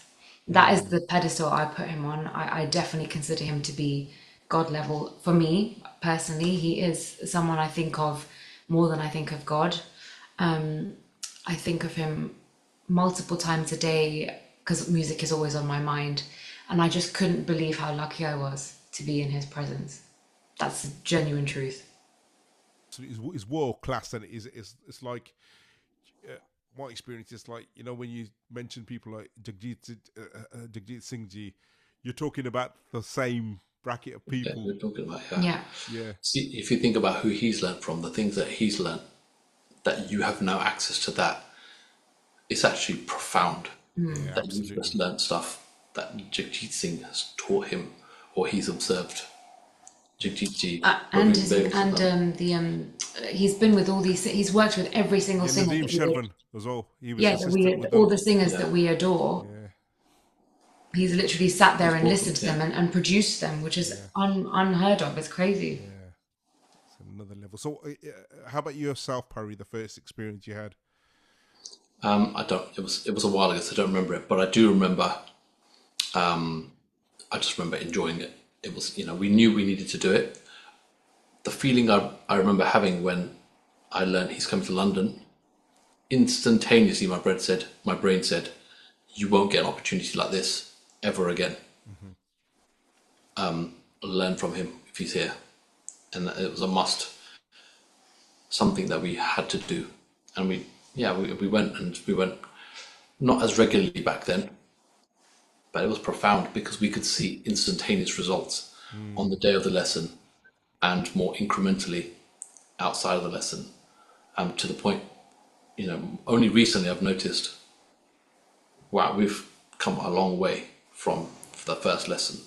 That is the pedestal I put him on. I definitely consider him to be God level. For me personally, he is someone I think of more than I think of God. I think of him multiple times a day because music is always on my mind, and I just couldn't believe how lucky I was to be in his presence. That's the genuine truth. So it's world class, and it's like my experience is like, you know, when you mention people like Jagjit Singh Ji, you're talking about the same bracket of people. Yeah, we're talking about yeah. See, if you think about who he's learned from, the things that he's learned, that you have now access to that, it's actually profound. That you've just learned stuff that Jagjit Singh has taught him, or he's observed. Jagjit Ji, he's been with all these. He's worked with every single singer. Nadeem Sherman as well. He was all the singers that we adore. Yeah. He's literally sat there and listened to them and produced them, which is unheard of. It's crazy. Yeah, it's another level. So, how about yourself, Parry? The first experience you had? I don't. It was a while ago, so I don't remember it. But I do remember. I just remember enjoying it. It was, you know, we knew we needed to do it. The feeling I remember having when I learned he's coming to London, instantaneously my brain said, you won't get an opportunity like this ever again. Learn from him if he's here. And it was a must. Something that we had to do. And we went not as regularly back then, but it was profound because we could see instantaneous results on the day of the lesson and more incrementally outside of the lesson. to the point, only recently I've noticed, wow, we've come a long way from the first lesson.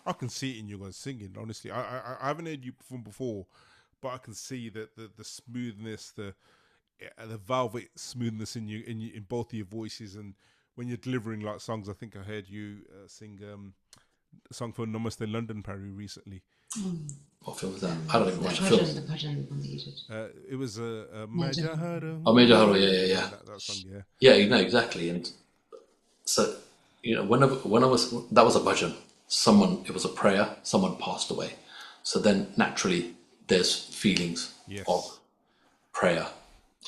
I can see it in you guys singing. Honestly, I haven't heard you perform before, but I can see that the smoothness, the velvet smoothness in both of your voices, and when you're delivering like songs. I think I heard you sing a song for Namaste London, Parry, recently. What film was that? I don't even watch the films. The Bhajan one that you did. It was a Major Haro. Oh, Major Haro, yeah. That song, yeah. Yeah, exactly. And so, whenever that was a bhajan. It was a prayer. Someone passed away. So then naturally, there's feelings of prayer.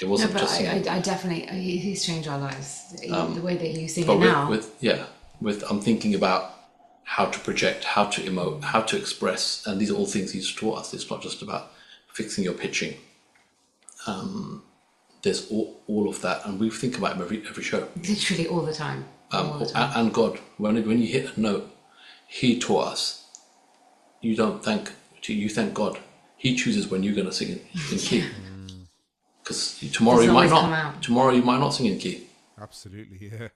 It wasn't just singing. I definitely, he's changed our lives. The way that you sing it now. I'm thinking about how to project, how to emote, how to express, and these are all things he's taught us. It's not just about fixing your pitching. There's all of that, and we think about him every show. Literally all the time. And God, when you hit a note, He taught us. You thank God. He chooses when you're going to sing in key. Because tomorrow you might not. Tomorrow you might not sing in key. Absolutely, yeah.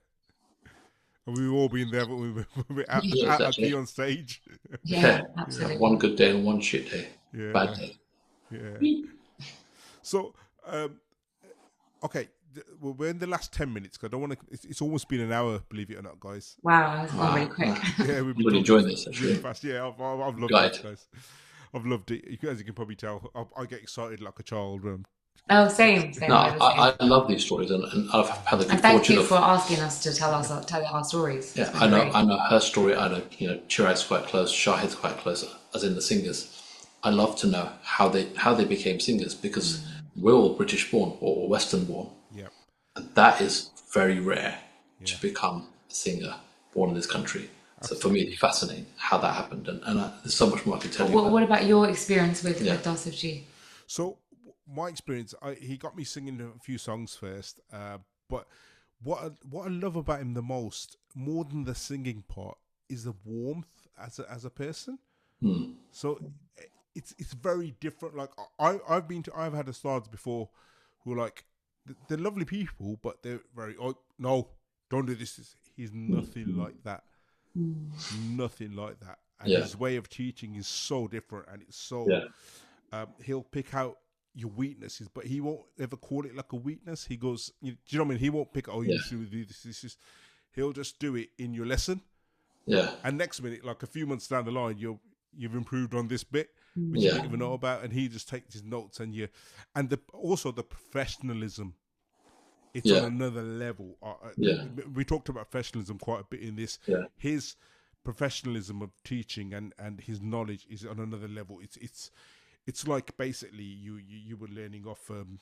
And we've all been there, but we're at key on stage. Yeah, absolutely. One good day and one shit day. Yeah. Bad day. Yeah. So, okay, we're in the last 10 minutes. Cause I don't want to. It's almost been an hour, believe it or not, guys. Wow, that's gone really quick. Yeah, we've been really enjoying this. Actually. Really fast. Yeah, I've loved it, guys. I've loved it. As you can probably tell, I get excited like a child. Oh, same. No, I love these stories, and I've had the good fortune of. Thank you for asking us to tell our stories. Yeah, I know her story. I know Chirad's quite close, Shahid's quite close, as in the singers. I love to know how they became singers, because we're all British born or Western born. Yeah. And that is very rare to become a singer born in this country. Absolutely. So for me, it's fascinating how that happened, and there's so much more I can tell you. What about your experience with Tauseef Ji? So my experience, he got me singing a few songs first, but what I love about him the most, more than the singing part, is the warmth as a person. So it's very different. Like I've had Ustads before who are like, they're lovely people, but they're very, no, don't do this. He's nothing like that. Nothing like that. And his way of teaching is so different, and it's so he'll pick out your weaknesses, but he won't ever call it like a weakness. He goes, do you know what I mean? He won't pick, you should do this. He'll just do it in your lesson. Yeah. And next minute, like a few months down the line, you've improved on this bit, which you don't even know about, and he just takes his notes, and also the professionalism. It's on another level. We talked about professionalism quite a bit in this. Yeah. His professionalism of teaching and his knowledge is on another level. It's like basically you were learning off, and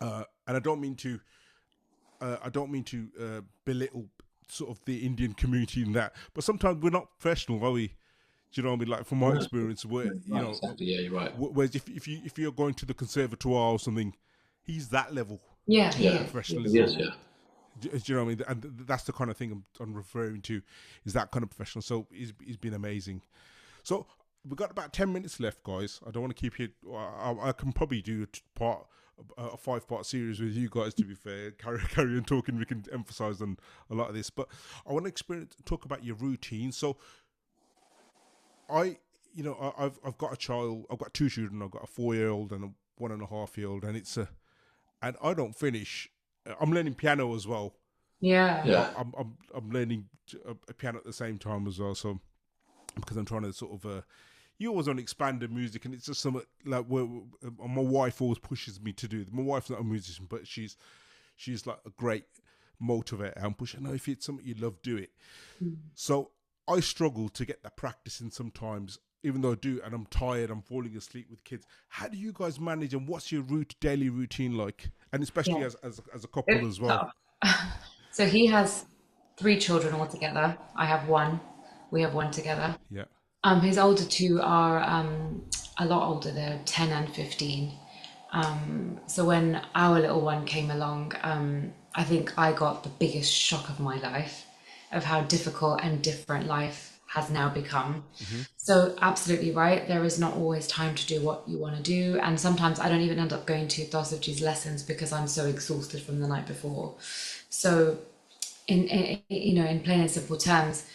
I don't mean to belittle sort of the Indian community in that, but sometimes we're not professional, are we? Do you know what I mean? Like from my experience, where exactly. Yeah, you're right. Whereas if you're going to the conservatoire or something, he's that level. Yeah. Professionalism. Yes, yeah. Do you know what I mean? And that's the kind of thing I'm referring to, is that kind of professional. So he's been amazing. So we've got about 10 minutes left, guys. I don't want to keep you. I can probably do a 5-part series with you guys, to be fair. Carry on talking. We can emphasize on a lot of this. But I want to talk about your routine. So I've got a child. I've got 2 children. I've got a 4-year-old and a 1.5-year-old, and I don't finish. I'm learning piano as well. Yeah. I'm learning a piano at the same time as well. So because I'm trying to sort of, you always want to expand the music, and it's just something like where my wife always pushes me to do. My wife's not a musician, but she's like a great motivator and pusher. No, if it's something you love, do it. So I struggle to get that practice in sometimes. Even though I do, and I'm tired, I'm falling asleep with kids. How do you guys manage, and what's your daily routine like? And especially as a couple as well. So he has 3 children altogether. I have 1. We have 1 together. Yeah. His older 2 are a lot older. They're 10 and 15. So when our little one came along, I think I got the biggest shock of my life, of how difficult and different life has now become. So absolutely right. There is not always time to do what you want to do. And sometimes I don't even end up going to Tauseef's lessons because I'm so exhausted from the night before. So in plain and simple terms,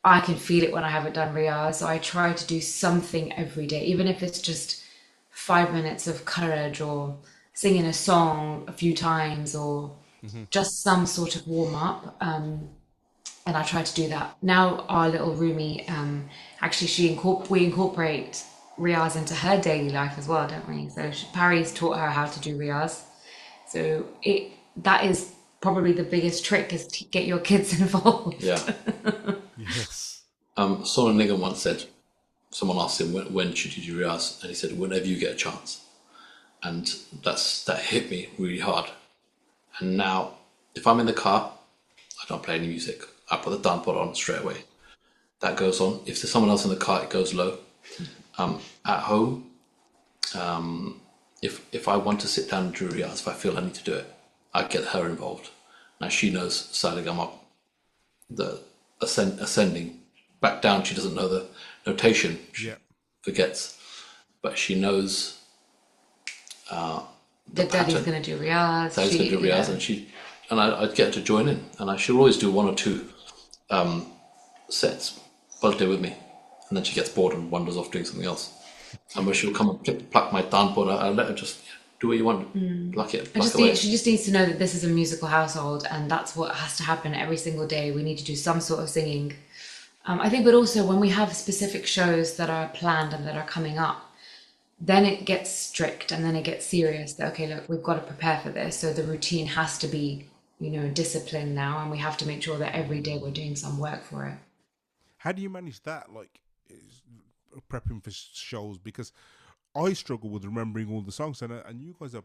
I can feel it when I haven't done Riyaz. So I try to do something every day, even if it's just 5 minutes of courage or singing a song a few times or just some sort of warm up. And I try to do that. Now our little roomie, actually we incorporate Riyaz into her daily life as well, don't we? So Parry's taught her how to do Riyaz. So that is probably the biggest trick, is to get your kids involved. Yeah. Yes. Solon Nigam once said, someone asked him, when should you do Riyaz? And he said, whenever you get a chance. And that hit me really hard. And now, if I'm in the car, I don't play any music. I put the downpod on straight away. That goes on. If there's someone else in the car, it goes low. At home, if I want to sit down and do Riyaz, if I feel I need to do it, I get her involved. Now she knows Saligam up, the ascending. Back down, she doesn't know the notation. She forgets. But she knows that Daddy's going to do Riyaz. Daddy's going to do Riyaz, and I'd get her to join in. And she'll always do one or two sets, Balte with me. And then she gets bored and wanders off doing something else. And when she'll come and pluck my downboard, I'll let her just do what you want. Pluck it, away. She just needs to know that this is a musical household, and that's what has to happen every single day. We need to do some sort of singing. I think, but also when we have specific shows that are planned and that are coming up, then it gets strict and then it gets serious. That, okay, look, we've got to prepare for this. So the routine has to be, disciplined now, and we have to make sure that every day we're doing some work for it. How do you manage that, like prepping for shows? Because I struggle with remembering all the songs, and you guys are,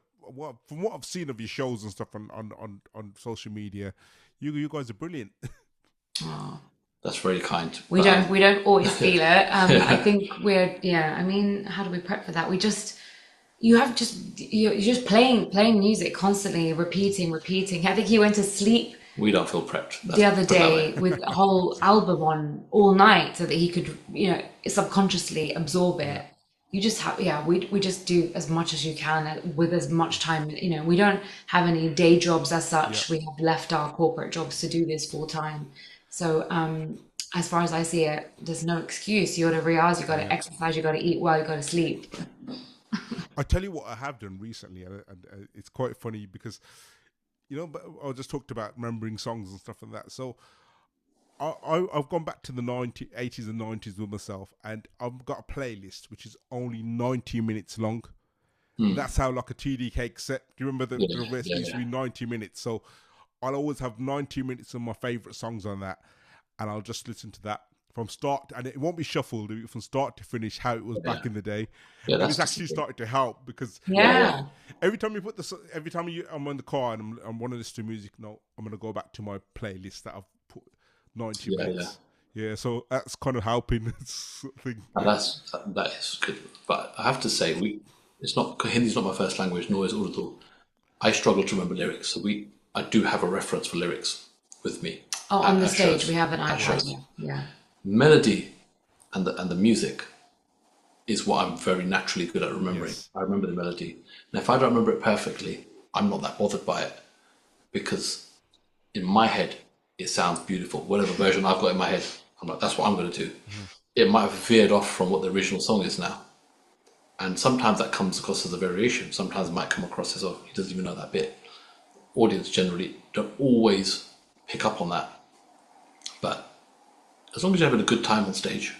from what I've seen of your shows and stuff on social media, you guys are brilliant. Oh. That's very kind. We don't always feel it. I think I mean, how do we prep for that? You're just playing music constantly, repeating. I think he went to sleep. We don't feel prepped. The other day with a whole album on all night so that he could, subconsciously absorb it. You just have, we just do as much as you can with as much time. We don't have any day jobs as such. We have left our corporate jobs to do this full time. So as far as I see it, there's no excuse. You got to Riyaz, you got to exercise, you got to eat well, you got to sleep. I tell you what I have done recently, and it's quite funny because, but I just talked about remembering songs and stuff like that. So I've gone back to the 80s and 90s with myself, and I've got a playlist which is only 90 minutes long. That's how, like, a TDK set. Do you remember the rest used to be 90 minutes? So I'll always have 90 minutes of my favourite songs on that, and I'll just listen to that from start, and it won't be shuffled, from start to finish, how it was back in the day. And it's actually started to help because every time I'm in the car and I'm wanting to listen to music, I'm going to go back to my playlist that I've put 90 minutes. Yeah, so that's kind of helping. Sort of thing. That is good, but I have to say, Hindi is not my first language, nor is Urdu. I struggle to remember lyrics, so I do have a reference for lyrics with me. Oh, on the stage shows, we have an iPad. Yeah. Melody and the music is what I'm very naturally good at remembering. Yes. I remember the melody, and if I don't remember it perfectly, I'm not that bothered by it, because in my head it sounds beautiful. Whatever version I've got in my head, I'm like, that's what I'm going to do. It might have veered off from what the original song is now, and sometimes that comes across as a variation. Sometimes it might come across as, oh, he doesn't even know that bit. Audience generally don't always pick up on that, but as long as you're having a good time on stage,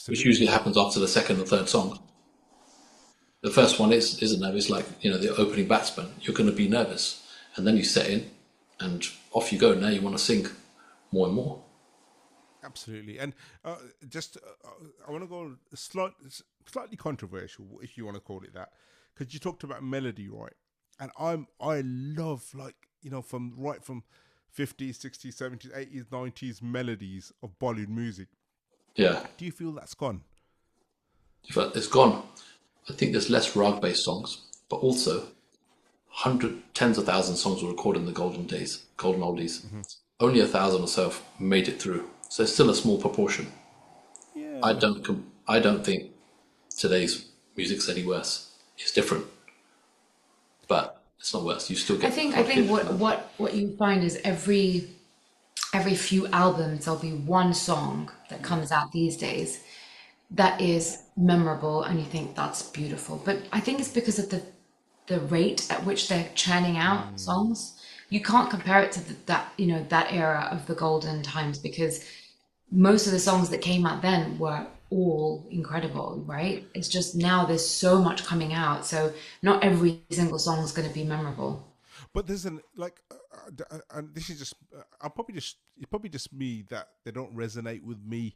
which usually happens after the second or third song. The first one isn't nervous, like, the opening batsman. You're going to be nervous, and then you set in, and off you go. Now you want to sing more and more. Absolutely, and I want to go slightly controversial, if you want to call it that, because you talked about melody, right? And I love, from 50s, 60s, 70s, 80s, 90s melodies of Bollywood music. Yeah. Do you feel that's gone? It's gone. I think there's less rag-based songs, but also tens of thousands of songs were recorded in the golden oldies. Only 1,000 or so made it through. So it's still a small proportion. I don't think today's music's any worse. It's different, but it's not worse. You still I get the think I front think kid. what you find is every few albums there'll be one song that comes out these days that is memorable and you think that's beautiful. But I think it's because of the rate at which they're churning out songs. You can't compare it to that that era of the golden times because most of the songs that came out then were all incredible, right? It's just now there's so much coming out, so not every single song is going to be memorable. But there's an like, and this is just, I'll probably just, it's probably just me that they don't resonate with me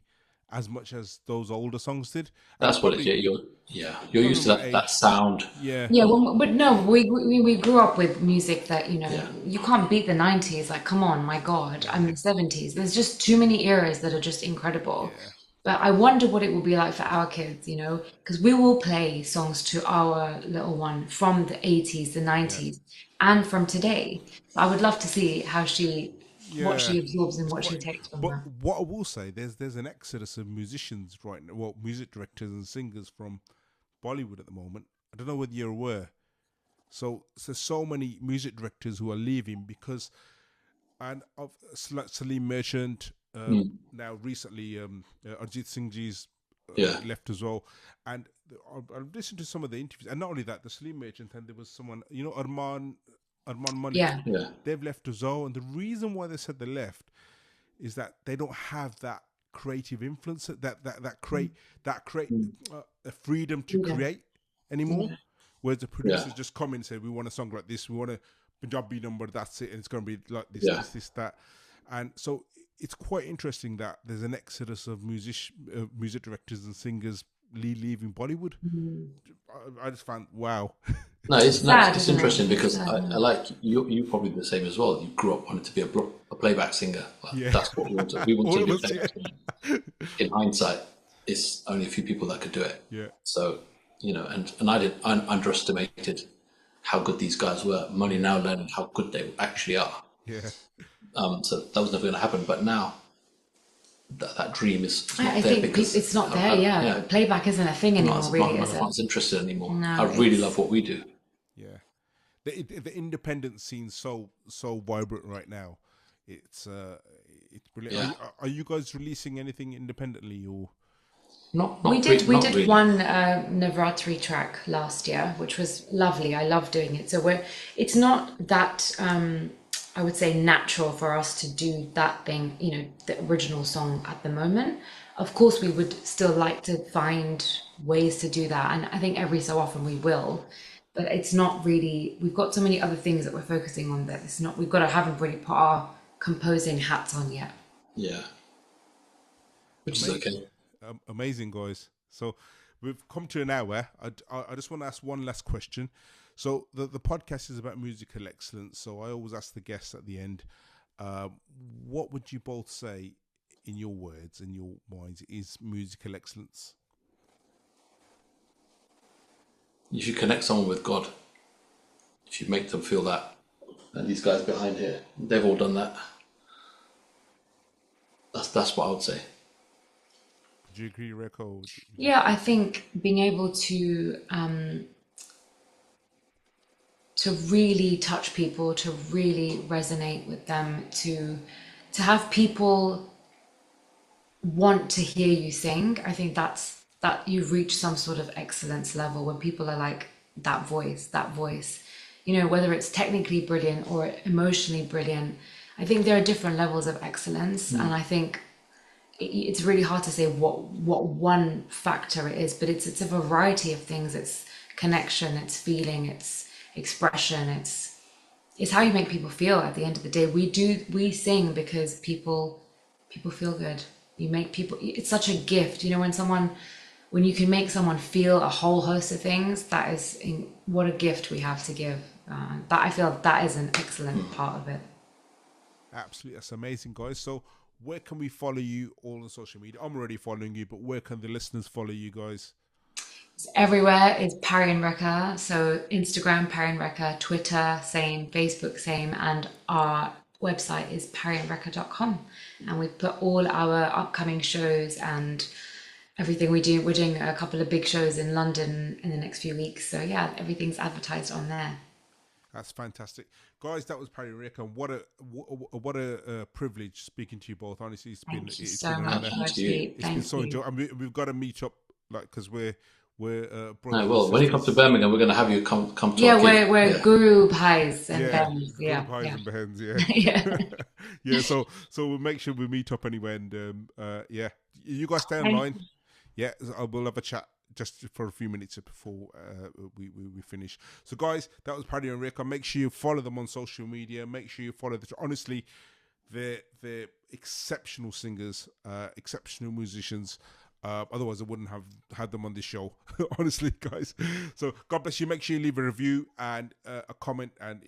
as much as those older songs did, and it's That's what it probably is. You're probably used to my that age. sound. Yeah, Yeah, well, but no, we grew up with music that, Yeah, you can't beat the 90s. Like, come on, my God. I mean, the 70s. There's just too many eras that are just incredible. yeah, But I wonder what it will be like for our kids, because we will play songs to our little one from the 80s, the yeah, 90s, and from today. So I would love to see what yeah. she absorbs and It's what quite. she takes from But that. what I will say, there's an exodus of musicians right now. Well, music directors and singers from Bollywood at the moment. I don't know whether you're aware. So many music directors who are leaving because, and of Salim Merchant, now recently Arjit Singh Ji's yeah, left as well, and I've listened to some of the interviews, and not only that, the Salim Merchant, and there was someone, Arman Malik, Yeah. yeah, they've left as well, and the reason why they said they left is that they don't have that creative influence, that create a freedom to Yeah. create anymore. Yeah. Whereas the yeah, producers just come in and say, we want a song like this, we want a Punjabi number, that's it, and it's going to be like this, yeah. this, that. And so it's quite interesting that there's an exodus of music directors and singers leaving Bollywood. I just found, wow. No, It's no, sad, it's isn't it? interesting It's because sad, I yeah. like you. You probably the same as well. You grew up wanting to be a playback singer. Well, Yeah. that's what we wanted. We wanted All to of be a us, yeah. playback singer. In hindsight, it's only a few people that could do it. Yeah. So and I underestimated how good these guys were. I'm only now learning how good they actually are. Yeah. So that was never going to happen. But now that dream is I not there think because it's not there. Yeah, yeah, playback isn't a thing anymore, really, I'm is it? not as interested anymore. I No, really love what we do. Yeah. The independent scene's so vibrant right now. It's brilliant. Yeah, Are you guys releasing anything independently or? we not did really. one Navratri track last year, which was lovely. I love doing it. So it's not that I would say natural for us to do that thing, the original song at the moment. Of course, we would still like to find ways to do that, and I think every so often we will. But it's not really. We've got so many other things that we're focusing on that it's not. Haven't really put our composing hats on yet. Yeah, which is Ama- okay. Amazing, guys. So we've come to an hour. I just want to ask one last question. So the podcast is about musical excellence. So I always ask the guests at the end, what would you both say, in your words, in your minds, is musical excellence? You should connect someone with God. You should make them feel that. And these guys behind here, they've all done that. That's what I would say. Do you agree, Rekha? Yeah, I think being able to really touch people, to really resonate with them, to have people want to hear you sing. I think that you've reached some sort of excellence level when people are like, that voice, that voice. Whether it's technically brilliant or emotionally brilliant. I think there are different levels of excellence, and I think it's really hard to say what one factor it is, but it's a variety of things. It's connection, it's feeling, it's expression, it's how you make people feel. At the end of the day, we sing because people feel good. You make people, it's such a gift, when you can make someone feel a whole host of things. That is what a gift we have to give. That I feel that is an excellent part of it. Absolutely, that's amazing, guys. So where can we follow you all on social media? I'm already following you, but where can the listeners follow you guys? Everywhere is Parry and Rekha. So Instagram, Parry and Rekha, Twitter, same, Facebook, same, and our website is parryandrekha.com. And we put all our upcoming shows and everything we do. We're doing a couple of big shows in London in the next few weeks. So yeah, everything's advertised on there. That's fantastic, guys. That was Parry and Rekha, and what a privilege speaking to you both. Honestly, Thank you it's so been an much, honor. Archie. It's been Thank so you. enjoyable. I mean, we've got to meet up, like, because we're No, brothers and well, when you come to sisters. Birmingham, we're going to have you come to Yeah, our gig. we're Yeah. guru pies and Yeah, bems. group Yeah, highs yeah, and behinds. Yeah, yeah. yeah. So we'll make sure we meet up anyway, and yeah, you guys stay Thank online. Yeah, we'll have a chat just for a few minutes before we finish. So, guys, that was Parry and Rekha. Make sure you follow them on social media. Make sure you follow the. Honestly, they're exceptional singers, exceptional musicians. Otherwise, I wouldn't have had them on this show. Honestly, guys. So, God bless you. Make sure you leave a review and a comment, and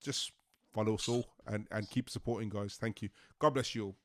just follow us all and keep supporting, guys. Thank you. God bless you all.